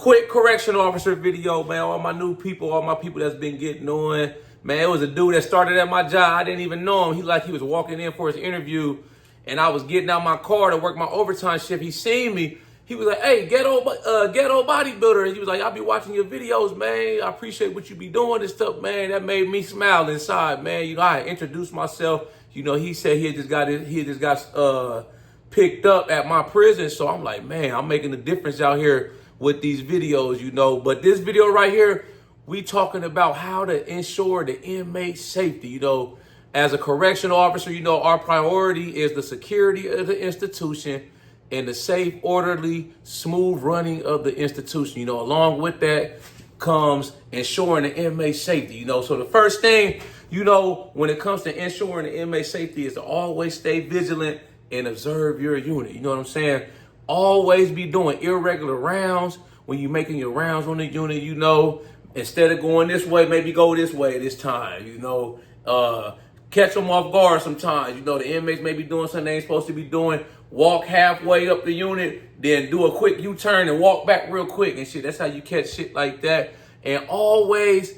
Quick correctional officer video, man. All my new people, all my people that's been getting on. Man, it was a dude that started at my job. I didn't even know him. He was walking in for his interview, and I was getting out my car to work my overtime shift. He seen me. He was like, "Hey, ghetto bodybuilder." He was like, "I'll be watching your videos, man. I appreciate what you be doing and stuff, man." That made me smile inside, man. You know, I introduced myself. You know, he said he had just got picked up at my prison. So I'm like, man, I'm making a difference out here with these videos, you know. But this video right here, we talking about how to ensure the inmate safety. You know, as a correctional officer, you know, our priority is the security of the institution and the safe, orderly, smooth running of the institution. You know, along with that comes ensuring the inmate safety. You know, so the first thing, you know, when it comes to ensuring the inmate safety is to always stay vigilant and observe your unit. You know what I'm saying? Always be doing irregular rounds. When you're making your rounds on the unit, you know, instead of going this way, maybe go this way this time. You know, catch them off guard sometimes. You know, the inmates may be doing something they ain't supposed to be doing. Walk halfway up the unit, then do a quick U-turn and walk back real quick and shit. That's how you catch shit like that. And always,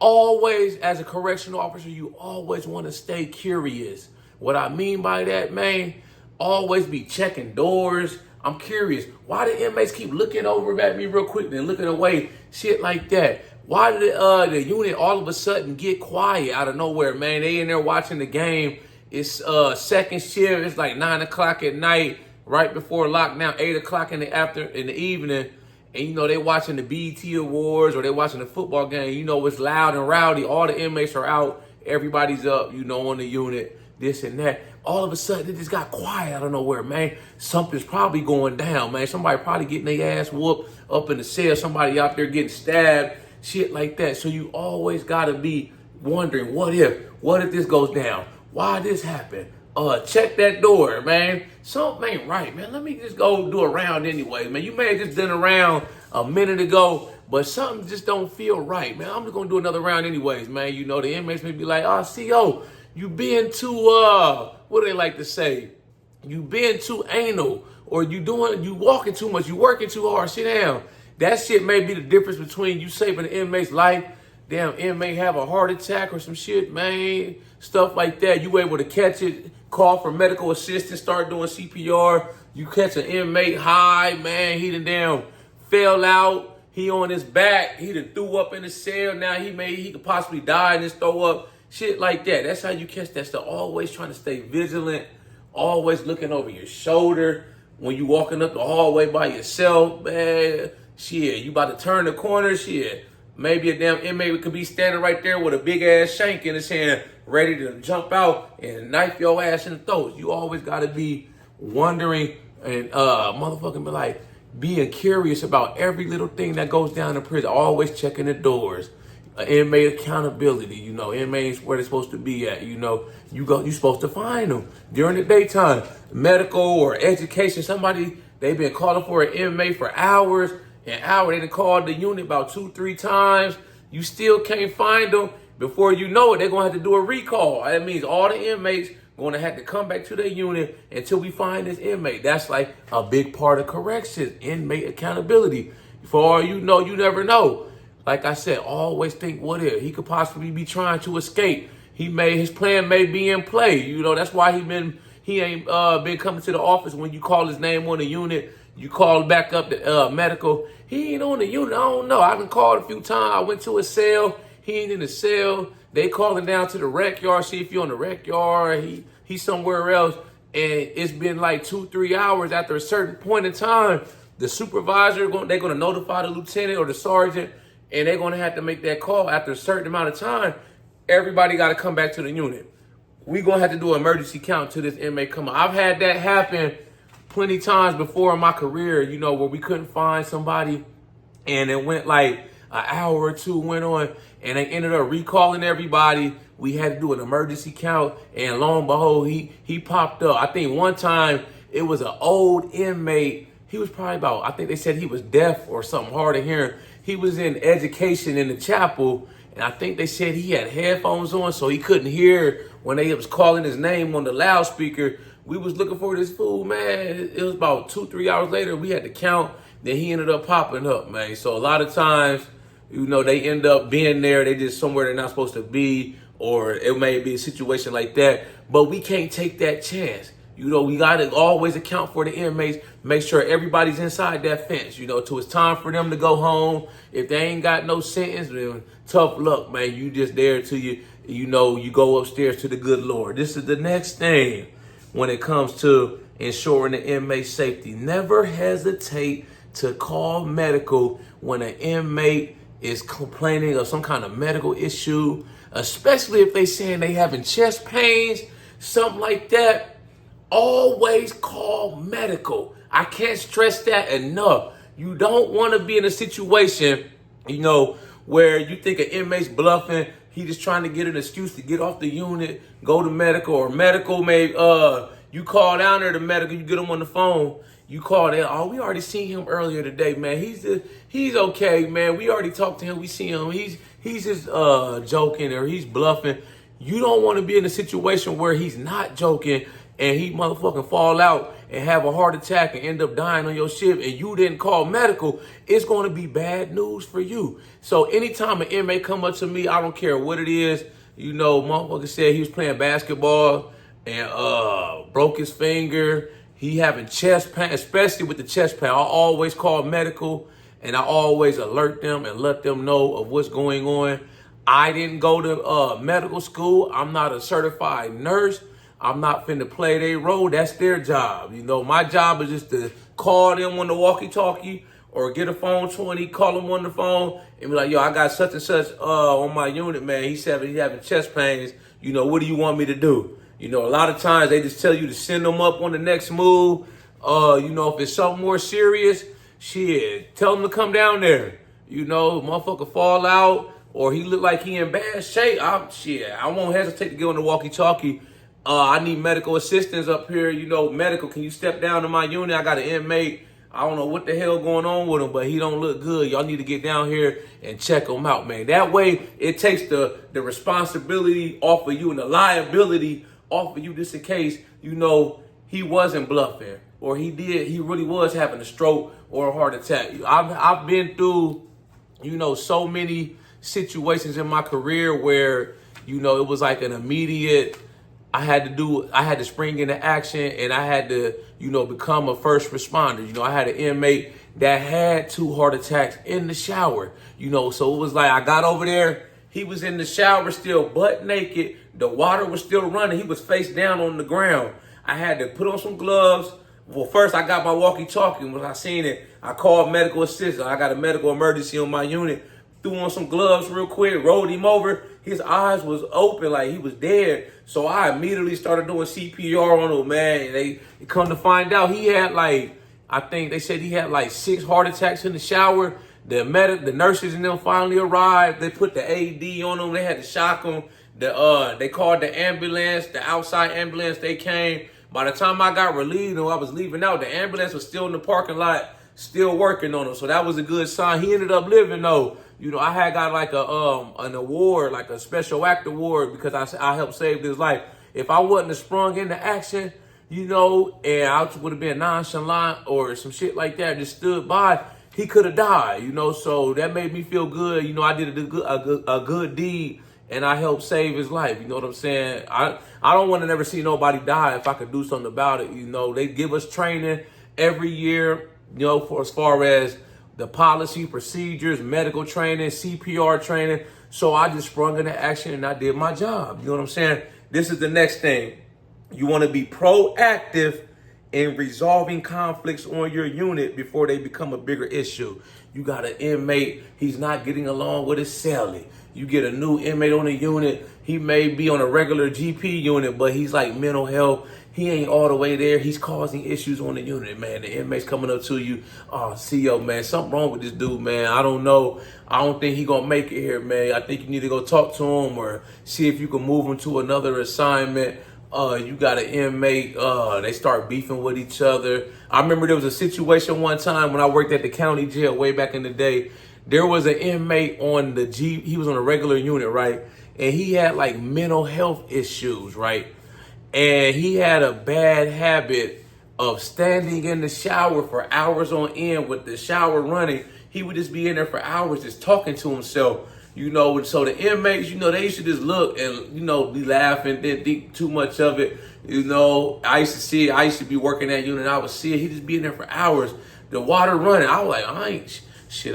as a correctional officer, you always want to stay curious. What I mean by that, man, always be checking doors. I'm curious, why the inmates keep looking over at me real quick and looking away, shit like that? Why did the unit all of a sudden get quiet out of nowhere, man? They in there watching the game. It's second shift. It's like 9 o'clock at night, right before lockdown, 8 o'clock in the evening. And, you know, they watching the BET Awards or they watching the football game. You know, it's loud and rowdy. All the inmates are out. Everybody's up, you know, on the unit, this and that. All of a sudden, it just got quiet out of nowhere, man. Something's probably going down, man. Somebody probably getting their ass whooped up in the cell. Somebody out there getting stabbed, shit like that. So you always got to be wondering, what if this goes down? Why this happened? Check that door, man. Something ain't right, man. Let me just go do a round anyway, man. You may have just done a round a minute ago, but something just don't feel right, man. I'm just going to do another round anyways, man. You know, the inmates may be like, "Oh, CO, you being too, what do they like to say? You being too anal, or you walking too much, you working too hard, sit down." That shit may be the difference between you saving the inmate's life. Damn inmate have a heart attack or some shit, man. Stuff like that. You able to catch it, call for medical assistance, start doing CPR. You catch an inmate high, man. He done damn fell out. He on his back. He done threw up in the cell. Now he could possibly die and just throw up. Shit like that. That's how you catch that stuff. Always trying to stay vigilant. Always looking over your shoulder. When you walking up the hallway by yourself, man. Shit, you about to turn the corner, shit. Maybe a damn inmate could be standing right there with a big ass shank in his hand, ready to jump out and knife your ass in the throat. You always got to be wondering and motherfucking be like being curious about every little thing that goes down in prison. Always checking the doors. Inmate accountability, you know, inmates where they're supposed to be at, you know, you supposed to find them during the daytime. Medical or education, they've been calling for an inmate for hours. An hour, they done called the unit about 2-3 times. You still can't find them. Before you know it, they're going to have to do a recall. That means all the inmates going to have to come back to their unit until we find this inmate. That's like a big part of corrections, inmate accountability. For all you know, you never know. Like I said, always think, what if? He could possibly be trying to escape. His plan may be in play. You know, that's why he ain't been coming to the office when you call his name on the unit. You call back up the medical. He ain't on the unit. I don't know. I've been called a few times. I went to a cell. He ain't in the cell. They calling down to the rec yard. See if you're on the rec yard. He's somewhere else. And it's been like 2-3 hours after a certain point in time. The supervisor, they're going to notify the lieutenant or the sergeant. And they're going to have to make that call after a certain amount of time. Everybody got to come back to the unit. We're going to have to do an emergency count to this inmate come out. I've had that happen plenty times before in my career, you know, where we couldn't find somebody and it went like an hour or two went on and they ended up recalling everybody. We had to do an emergency count and lo and behold, he popped up. I think one time it was an old inmate. He was probably about, I think they said he was deaf or something hard of hearing. He was in education in the chapel and I think they said he had headphones on so he couldn't hear when they was calling his name on the loudspeaker. We was looking for this fool, man. It was about 2-3 hours later. We had to count then he ended up popping up, man. So a lot of times, they end up being there. They just somewhere they're not supposed to be, or it may be a situation like that. But we can't take that chance. We got to always account for the inmates, make sure everybody's inside that fence, till it's time for them to go home. If they ain't got no sentence, then tough luck, man. You just there till you go upstairs to the good Lord. This is the next thing when it comes to ensuring the inmate safety. Never hesitate to call medical when an inmate is complaining of some kind of medical issue, especially if they saying they having chest pains, something like that. Always call medical. I can't stress that enough. You don't want to be in a situation, where you think an inmate's bluffing. He just trying to get an excuse to get off the unit, go to medical, or medical may, you call down there to medical, you get him on the phone. You call there, oh, we already seen him earlier today, man. He's okay, man. We already talked to him. We see him. He's just joking or he's bluffing. You don't want to be in a situation where he's not joking and he motherfucking fall out and have a heart attack and end up dying on your shift and you didn't call medical. It's going to be bad news for you. So anytime an inmate come up to me, I don't care what it is, motherfucker said he was playing basketball and broke his finger. He having chest pain, especially with the chest pain. I always call medical and I always alert them and let them know of what's going on. I didn't go to medical school. I'm not a certified nurse. I'm not finna play their role. That's their job. My job is just to call them on the walkie-talkie or get a phone 20, call them on the phone and be like, yo, I got such and such on my unit, man. He said he's having chest pains. What do you want me to do? A lot of times they just tell you to send them up on the next move. If it's something more serious, tell them to come down there. Motherfucker fall out or he look like he in bad shape. I won't hesitate to get on the walkie-talkie. I need medical assistance up here. Medical, can you step down to my unit? I got an inmate. I don't know what the hell going on with him, but he don't look good. Y'all need to get down here and check him out, man. That way it takes the responsibility off of you and the liability off of you just in case, he wasn't bluffing or he really was having a stroke or a heart attack. I've been through, so many situations in my career where, it was like an immediate, I had to spring into action and I had to, become a first responder. I had an inmate that had 2 heart attacks in the shower, so it was like I got over there. He was in the shower still butt naked. The water was still running. He was face down on the ground. I had to put on some gloves. Well, first I got my walkie-talkie. When I seen it, I called medical assistance. I got a medical emergency on my unit. Threw on some gloves real quick, rolled him over. His eyes was open like he was dead. So I immediately started doing CPR on him, man. And they come to find out he had I think they said he had 6 heart attacks in the shower. The nurses and them finally arrived. They put the AED on him. They had to shock him. They called the ambulance, the outside ambulance. They came. By the time I got relieved and I was leaving out, the ambulance was still in the parking lot, still working on him. So that was a good sign. He ended up living though. I had got an award, like a special act award, because I helped save his life. If I wouldn't have sprung into action, and I would have been nonchalant or some shit like that, just stood by, he could have died, so that made me feel good. I did a good deed and I helped save his life. You know what I'm saying? I don't want to never see nobody die if I could do something about it. They give us training every year, for as far as the policy, procedures, medical training, CPR training. So I just sprung into action and I did my job. You know what I'm saying? This is the next thing. You want to be proactive in resolving conflicts on your unit before they become a bigger issue. You got an inmate, he's not getting along with his cellie. You get a new inmate on the unit, he may be on a regular GP unit, but he's like mental health. He ain't all the way there. He's causing issues on the unit, man. The inmate's coming up to you. Oh, CO, man, something wrong with this dude, man. I don't know. I don't think he gonna make it here, man. I think you need to go talk to him or see if you can move him to another assignment. You got an inmate, they start beefing with each other. I remember there was a situation one time when I worked at the county jail way back in the day. There was an inmate on the he was on a regular unit, right? And he had mental health issues, right? And he had a bad habit of standing in the shower for hours on end with the shower running. He would just be in there for hours just talking to himself, you know. So the inmates, you know, they used to just look and, you know, be laughing, didn't think too much of it. You know, I used to see it. I used to be working that unit. I would see it. He just be in there for hours. The water running. I was like,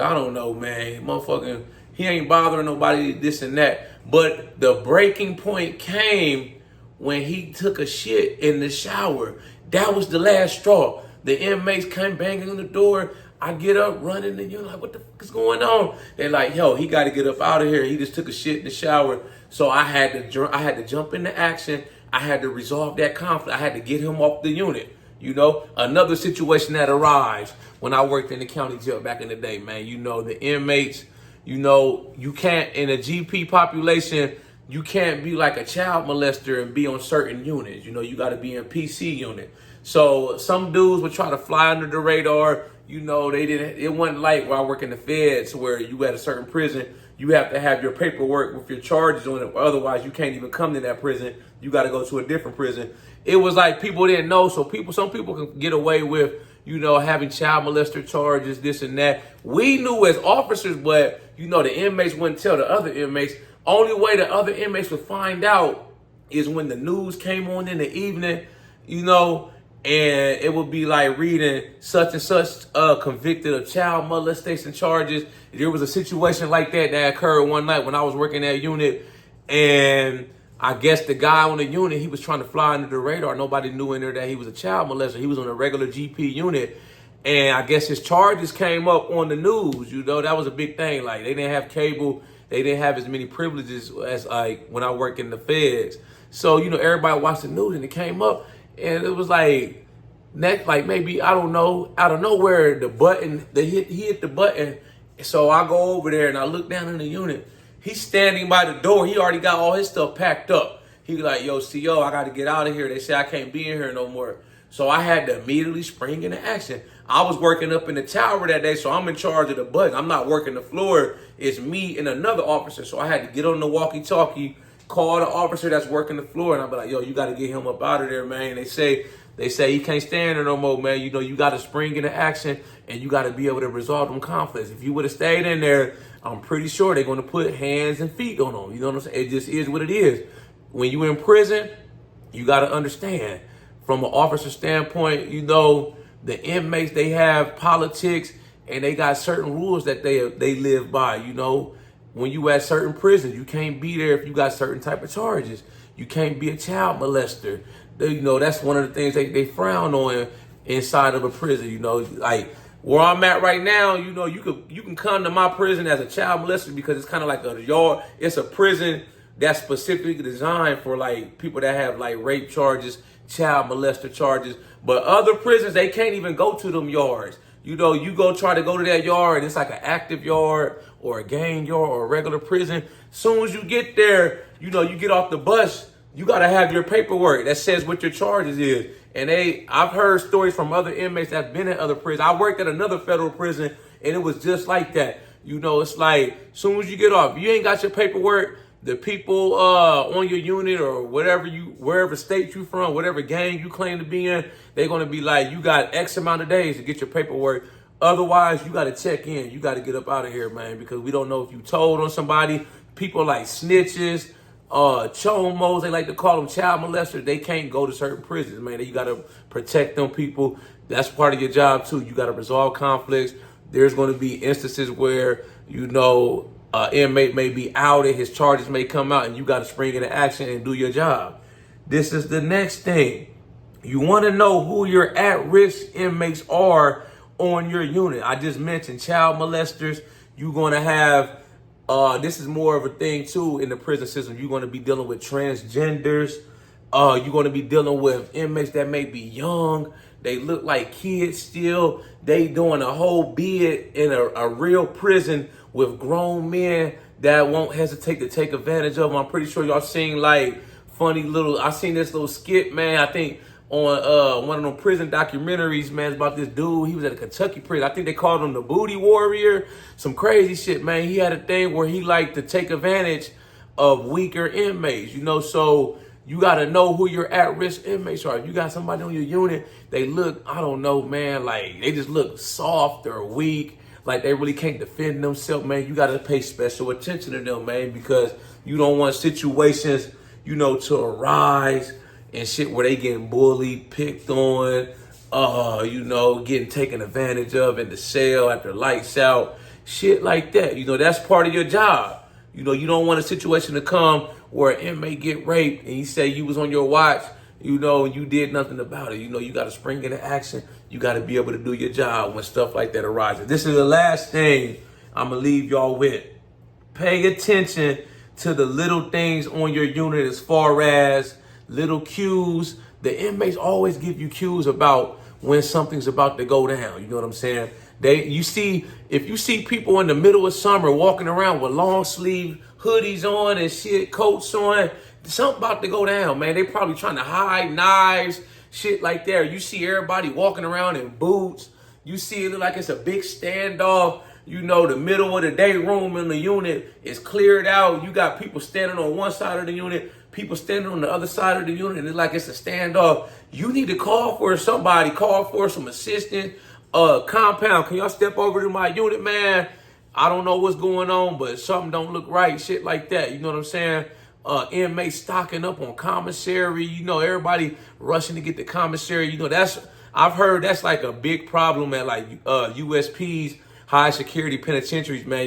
I don't know, man. Motherfucking, he ain't bothering nobody, this and that. But the breaking point came when he took a shit in the shower. That was the last straw. The inmates came banging on the door. I get up running and you're like, what the fuck is going on? They're like, yo, he got to get up out of here. He just took a shit in the shower. So I had to jump into action. I had to resolve that conflict. I had to get him off the unit. You know, another situation that arrives when I worked in the county jail back in the day, man. You know, the inmates, you know, you can't, in a GP population, you can't be like a child molester and be on certain units. You know, you got to be in PC unit. So some dudes would try to fly under the radar. You know, it wasn't like where I work in the feds where you at a certain prison, you have to have your paperwork with your charges on it. Otherwise, you can't even come to that prison. You got to go to a different prison. It was like people didn't know. So some people can get away with, you know, having child molester charges, this and that. We knew as officers, but, you know, the inmates wouldn't tell the other inmates. Only way the other inmates would find out is when the news came on in the evening, you know, and it would be like reading such and such convicted of child molestation charges. There was a situation like that occurred one night when I was working that unit, and I guess the guy on the unit, he was trying to fly under the radar. Nobody knew in there that he was a child molester. He was on a regular GP unit, and I guess his charges came up on the news. You know, that was a big thing. Like, they didn't have cable. They didn't have as many privileges as like when I worked in the feds. So, you know, everybody watched the news and it came up, and it was like, maybe, I don't know, out of nowhere, he hit the button. So I go over there and I look down in the unit. He's standing by the door. He already got all his stuff packed up. He was like, yo, CO, I got to get out of here. They say I can't be in here no more. So I had to immediately spring into action. I was working up in the tower that day, so I'm in charge of the button. I'm not working the floor. It's me and another officer. So I had to get on the walkie-talkie, call the officer that's working the floor, and I'll be like, yo, you got to get him up out of there, man. They say he can't stand there no more, man. You know, you got to spring into action, and you got to be able to resolve them conflicts. If you would have stayed in there, I'm pretty sure they're going to put hands and feet on them. You know what I'm saying? It just is what it is. When you in prison, you got to understand, from an officer standpoint, you know, the inmates, they have politics, and they got certain rules that they live by. You know, when you at certain prisons, you can't be there if you got certain type of charges. You can't be a child molester. You know, that's one of the things they frown on inside of a prison. You know, like where I'm at right now, you know, you can come to my prison as a child molester because it's kind of like a yard. It's a prison that's specifically designed for like people that have like rape charges, child molester charges. But other prisons, they can't even go to them yards. You know, you go try to go to that yard, and it's like an active yard or a gang yard or a regular prison. Soon as you get there, you know, you get off the bus, you got to have your paperwork that says what your charges is. And I've heard stories from other inmates that's been in other prisons. I worked at another federal prison, and it was just like that. You know, it's like, soon as you get off, you ain't got your paperwork, the people on your unit or wherever state you from, whatever gang you claim to be in, they're going to be like, you got X amount of days to get your paperwork. Otherwise, you got to check in. You got to get up out of here, man, because we don't know if you told on somebody. People like snitches, chomos, they like to call them child molesters. They can't go to certain prisons, man. You got to protect them people. That's part of your job, too. You got to resolve conflicts. There's going to be instances where, you know, inmate may be outed, his charges may come out, and you got to spring into action and do your job. This is the next thing. You want to know who your at-risk inmates are on your unit. I just mentioned child molesters. You're going to have, this is more of a thing too in the prison system. You're going to be dealing with transgenders. You're going to be dealing with inmates that may be young. They look like kids still. They doing a whole bid in a real prison with grown men that won't hesitate to take advantage of them. I'm pretty sure y'all seen like I seen this little skit, man, I think on one of them prison documentaries, man, it's about this dude. He was at a Kentucky prison. I think they called him the Booty Warrior. Some crazy shit, man. He had a thing where he liked to take advantage of weaker inmates, you know, so You got to know who your at-risk inmates are. If you got somebody on your unit, they look, I don't know, man, like they just look soft or weak, like they really can't defend themselves, man. You got to pay special attention to them, man, because you don't want situations, you know, to arise and shit where they getting bullied, picked on, you know, getting taken advantage of in the cell after lights out, shit like that. You know, that's part of your job. You know, you don't want a situation to come where an inmate get raped and you say you was on your watch, you know, and you did nothing about it. You know, you got to spring into action. You got to be able to do your job when stuff like that arises. This is the last thing I'm going to leave y'all with. Pay attention to the little things on your unit as far as little cues. The inmates always give you cues about when something's about to go down. You know what I'm saying? If you see people in the middle of summer walking around with long sleeve hoodies on and shit, coats on, something about to go down, man. They probably trying to hide knives, shit like that. You see everybody walking around in boots. You see it look like it's a big standoff. You know, the middle of the day room in the unit is cleared out. You got people standing on one side of the unit, people standing on the other side of the unit, and it's like it's a standoff. You need to call for somebody, call for some assistance. Compound, can y'all step over to my unit, man? I don't know what's going on, but something don't look right, shit like that. You know what I'm saying? Inmates stocking up on commissary. You know, everybody rushing to get the commissary. You know, I've heard that's like a big problem at like USPs, high security penitentiaries, man.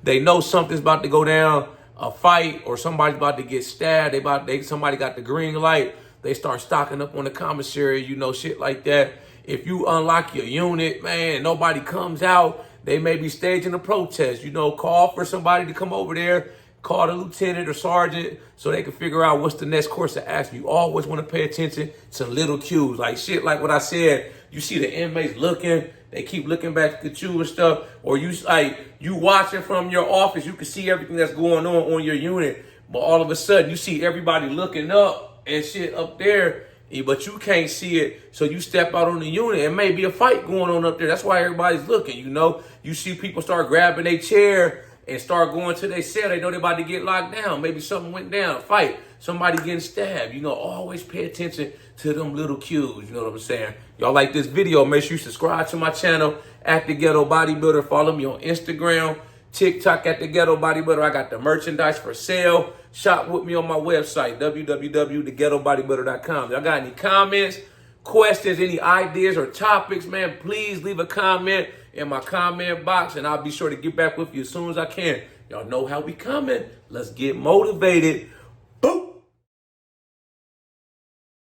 They know something's about to go down, a fight, or somebody's about to get stabbed. Somebody got the green light. They start stocking up on the commissary, you know, shit like that. If you unlock your unit, man, nobody comes out, they may be staging a protest. You know, call for somebody to come over there, call the lieutenant or sergeant so they can figure out what's the next course of action. You always want to pay attention to little cues, like shit like what I said. You see the inmates looking, they keep looking back at you and stuff, or you watching from your office, you can see everything that's going on your unit, but all of a sudden you see everybody looking up and shit up there, but you can't see it, so you step out on the unit and maybe a fight going on up there. That's why everybody's looking, you know. You see people start grabbing their chair and start going to their cell. They know they're about to get locked down. Maybe something went down, fight, somebody getting stabbed. You know, always pay attention to them little cues, you know what I'm saying? Y'all like this video, make sure you subscribe to my channel, at The Ghetto Bodybuilder. Follow me on Instagram, TikTok at The Ghetto Bodybuilder. I got the merchandise for sale. Shop with me on my website, www.theghettobodybuilder.com. Y'all got any comments, questions, any ideas or topics, man, please leave a comment in my comment box, and I'll be sure to get back with you as soon as I can. Y'all know how we coming. Let's get motivated.